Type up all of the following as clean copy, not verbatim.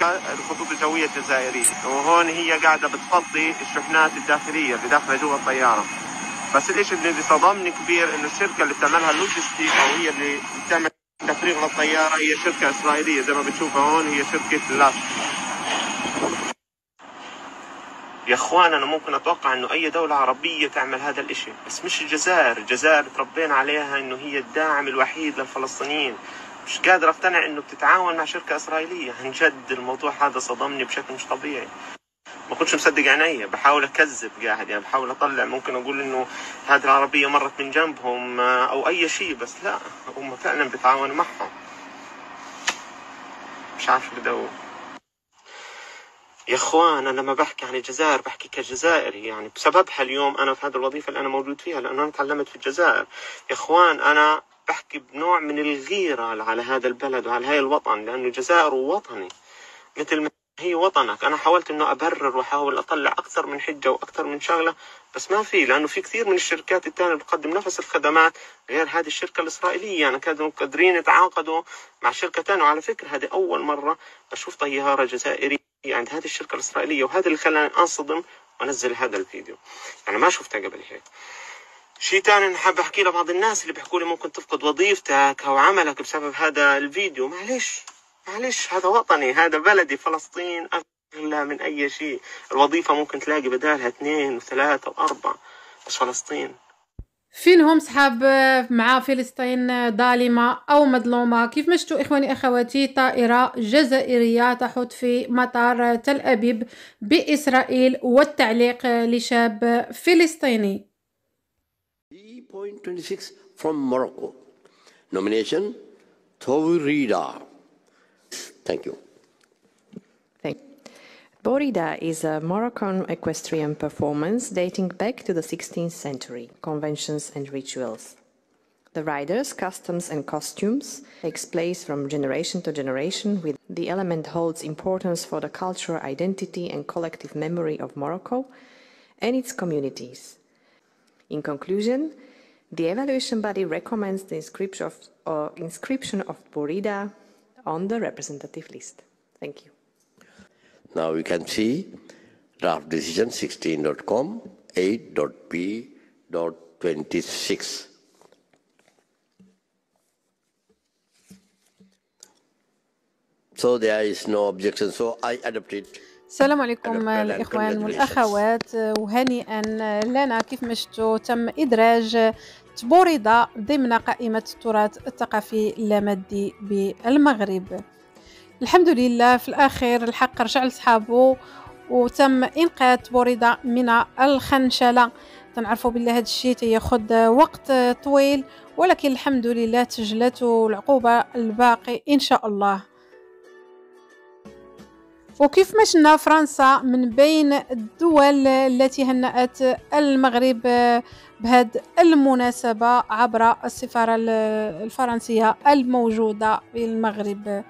الخطوط الجوية الجزائرية، وهون هي قاعدة بتفضي الشحنات الداخلية اللي داخلة جوا الطيارة. بس الاشي اللي صدمني كبير انه الشركة اللي بتعملها اللوجستيك او هي اللي بتعمل تفريغ للطيارة هي شركة اسرائيلية، زي ما بتشوفها هون هي شركة لاش. يا اخوان انا ممكن اتوقع انه اي دولة عربية تعمل هذا الاشي، بس مش الجزائر. الجزائر تربينا عليها انه هي الداعم الوحيد للفلسطينيين. مش قادر اقتنع انه بتتعاون مع شركة اسرائيلية. عن جد الموضوع هذا صدمني بشكل مش طبيعي. ما كنتش مصدق عيني، بحاول اكذب قاعد يعني، بحاول اطلع ممكن اقول انه هذه العربية مرت من جنبهم او اي شيء، بس لا، هم فعلا بيتعاونوا معهم. مش عارف شو بدي اقول. يا اخوان انا لما بحكي عن الجزائر بحكي كجزائري، يعني بسببها اليوم انا في هذه الوظيفة اللي انا موجود فيها، لانه انا تعلمت في الجزائر. يا اخوان انا بحكي بنوع من الغيرة على هذا البلد وعلى هاي الوطن، لانه الجزائر وطني مثل ما هي وطنك. انا حاولت انه ابرر واحاول اطلع اكثر من حجة واكثر من شغلة، بس ما في، لانه في كثير من الشركات الثانية بتقدم نفس الخدمات غير هذه الشركة الاسرائيلية. يعني كانوا قادرين يتعاقدوا مع شركة ثانية، وعلى فكرة هذه اول مرة اشوف طيارة جزائرية عند هذه الشركة الاسرائيلية، وهذا اللي خلاني انصدم وانزل هذا الفيديو. يعني ما شفتها قبل هيك. شيء تاني انا حاب احكي لبعض الناس اللي بيحكوا لي ممكن تفقد وظيفتك او عملك بسبب هذا الفيديو. معلش هذا وطني، هذا بلدي، فلسطين اغلى من اي شيء. الوظيفة ممكن تلاقي بدالها 2 و3 و4، بس فلسطين. فينهم صحاب مع فلسطين ظالمة أو مظلومة؟ كيف ما شفتوا إخواني أخواتي، طائرة جزائرية تحط في مطار تل أبيب بإسرائيل، والتعليق لشاب فلسطيني. 3.26 from Morocco. Nomination, Taurida. Thank you. Taurida is a Moroccan equestrian performance dating back to the 16th century, conventions and rituals. The riders, customs and costumes takes place from generation to generation, with the element holds importance for the cultural identity and collective memory of Morocco and its communities. In conclusion, the evaluation body recommends the inscription of Taurida on the representative list. Thank you. Now you can see draft decision 16.com 8.p.26. So there is no objection, so I adopted. السلام عليكم الإخوان والأخوات، وهنيئا لنا. كيف ما شفتوا تم إدراج تبوريدا ضمن قائمة التراث الثقافي اللامادي بالمغرب. الحمد لله في الأخير الحق رجع لصحابه، وتم إنقاذ تبوريدا من الخنشلة. تنعرفوا بالله هذا الشيء ياخذ وقت طويل، ولكن الحمد لله تسجلت العقوبة الباقي إن شاء الله. وكيف ما شفنا فرنسا من بين الدول التي هنأت المغرب بهذه المناسبة عبر السفارة الفرنسية الموجودة في المغرب.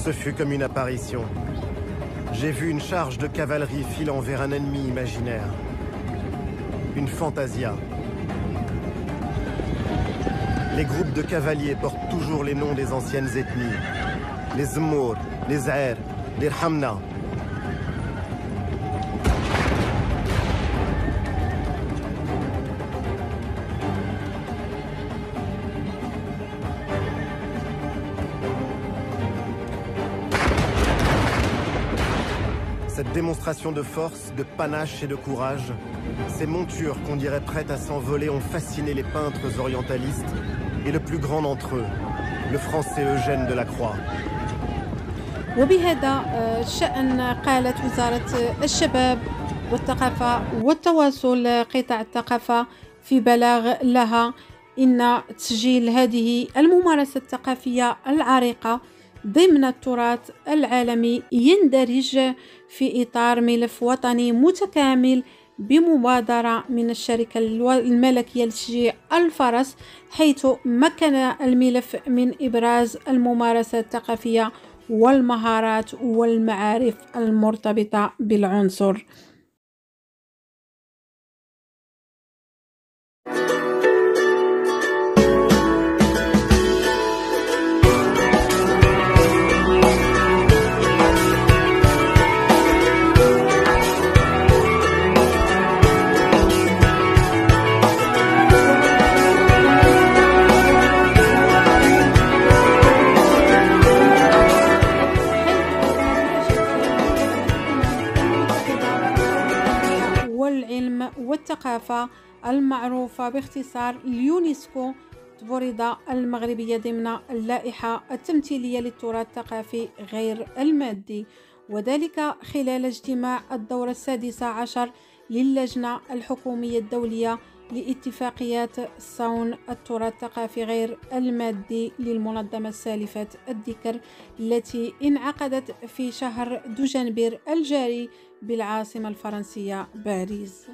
Ce fut comme une apparition. J'ai vu une charge de cavalerie filant vers un ennemi imaginaire. Une fantasia. Les groupes de cavaliers portent toujours les noms des anciennes ethnies. Les Zmour, les Z'er, les Rhamna. Cette démonstration de force, de panache et de courage, ces montures qu'on dirait prêtes à s'envoler ont fasciné les peintres orientalistes et le plus grand d'entre eux, le français Eugène Delacroix. وبهذا الشأن قالت وزارة الشباب والثقافة والتواصل قطاع الثقافة في بلاغ لها إن تسجيل هذه الممارسة الثقافية العريقة ضمن التراث العالمي يندرج في إطار ملف وطني متكامل بمبادرة من الشركة الملكية لتشجيع الفرس، حيث مكن الملف من إبراز الممارسة الثقافية والمهارات والمعارف المرتبطة بالعنصر. والعلم والثقافة المعروفة باختصار اليونسكو تبرد المغربية ضمن اللائحة التمثيلية للتراث الثقافي غير المادي، وذلك خلال اجتماع الدورة 16 للجنة الحكومية الدولية لاتفاقيات صون التراث الثقافي غير المادي للمنظمة السالفة الذكر، التي انعقدت في شهر دجنبر الجاري بالعاصمة الفرنسية باريس.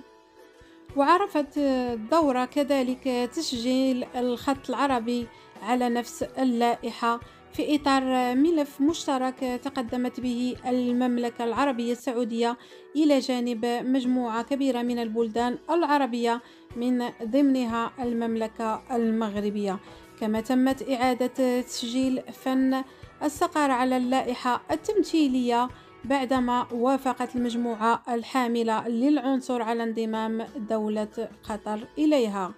وعرفت الدورة كذلك تسجيل الخط العربي على نفس اللائحة في إطار ملف مشترك تقدمت به المملكة العربية السعودية إلى جانب مجموعة كبيرة من البلدان العربية من ضمنها المملكة المغربية. كما تمت إعادة تسجيل فن السقر على اللائحة التمثيلية بعدما وافقت المجموعة الحاملة للعنصر على انضمام دولة قطر إليها.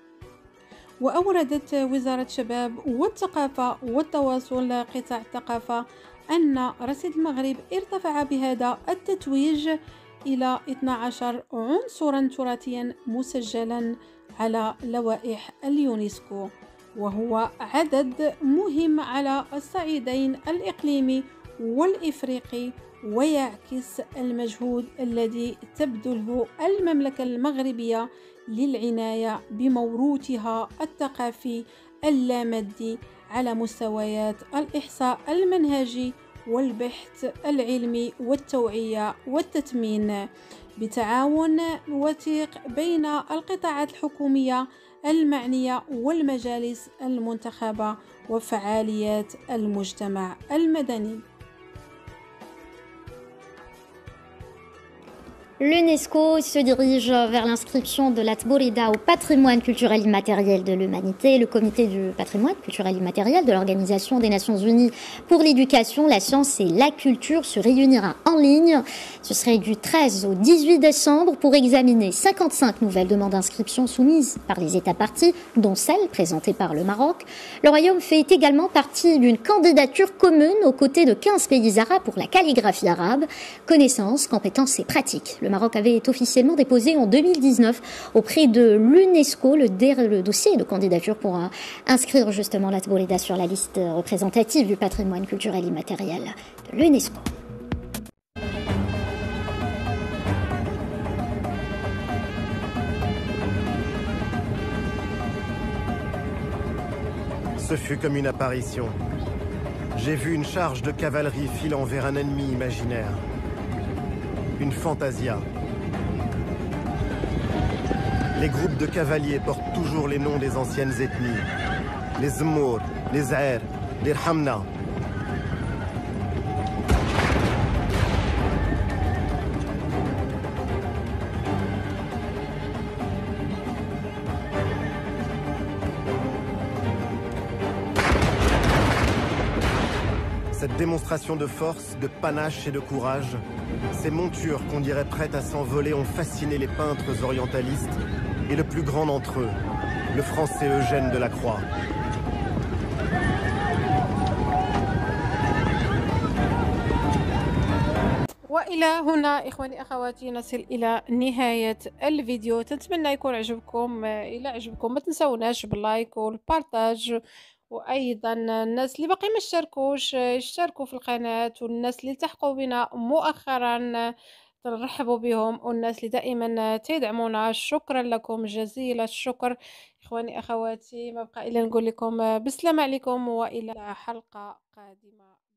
وأوردت وزارة الشباب والثقافة والتواصل قطاع الثقافة أن رصيد المغرب ارتفع بهذا التتويج إلى 12 عنصرا تراثيا مسجلا على لوائح اليونسكو، وهو عدد مهم على الصعيدين الإقليمي والإفريقي، ويعكس المجهود الذي تبذله المملكة المغربية للعناية بموروثها الثقافي اللامادي على مستويات الإحصاء المنهجي والبحث العلمي والتوعية والتثمين، بتعاون وثيق بين القطاعات الحكومية المعنية والمجالس المنتخبة وفعاليات المجتمع المدني. L'UNESCO se dirige vers l'inscription de la Tborida au patrimoine culturel immatériel de l'humanité. Le comité du patrimoine culturel immatériel de l'Organisation des Nations Unies pour l'éducation, la science et la culture se réunira en ligne. Ce serait du 13 au 18 décembre pour examiner 55 nouvelles demandes d'inscription soumises par les États parties, dont celle présentée par le Maroc. Le Royaume fait également partie d'une candidature commune aux côtés de 15 pays arabes pour la calligraphie arabe, connaissances, compétences et pratiques. Le Maroc avait officiellement déposé en 2019 auprès de l'UNESCO le dossier de candidature pour inscrire justement la Tborida sur la liste représentative du patrimoine culturel immatériel de l'UNESCO. Ce fut comme une apparition. J'ai vu une charge de cavalerie filant vers un ennemi imaginaire. Une fantasia. Les groupes de cavaliers portent toujours les noms des anciennes ethnies. Les Zmour, les Aer, les Rhamna. Cette démonstration de force, de panache et de courage, ces montures qu'on dirait prêtes à s'envoler ont fasciné les peintres orientalistes et le plus grand d'entre eux, le français Eugène Delacroix. وإلى هنا إخواني أخواتي نصل إلى نهاية الفيديو. تنتمنى يكون عجبكم. إلى عجبكم ما تنسوناش باللايك والبارتاج، وأيضا الناس اللي باقي ما اشتركوش يشتركوا في القناة، والناس اللي التحقوا بنا مؤخرا نرحبوا بهم، والناس اللي دائما تدعمونا شكرا لكم جزيل الشكر. إخواني أخواتي ما بقى إلا نقول لكم بسلام عليكم وإلى حلقة قادمة.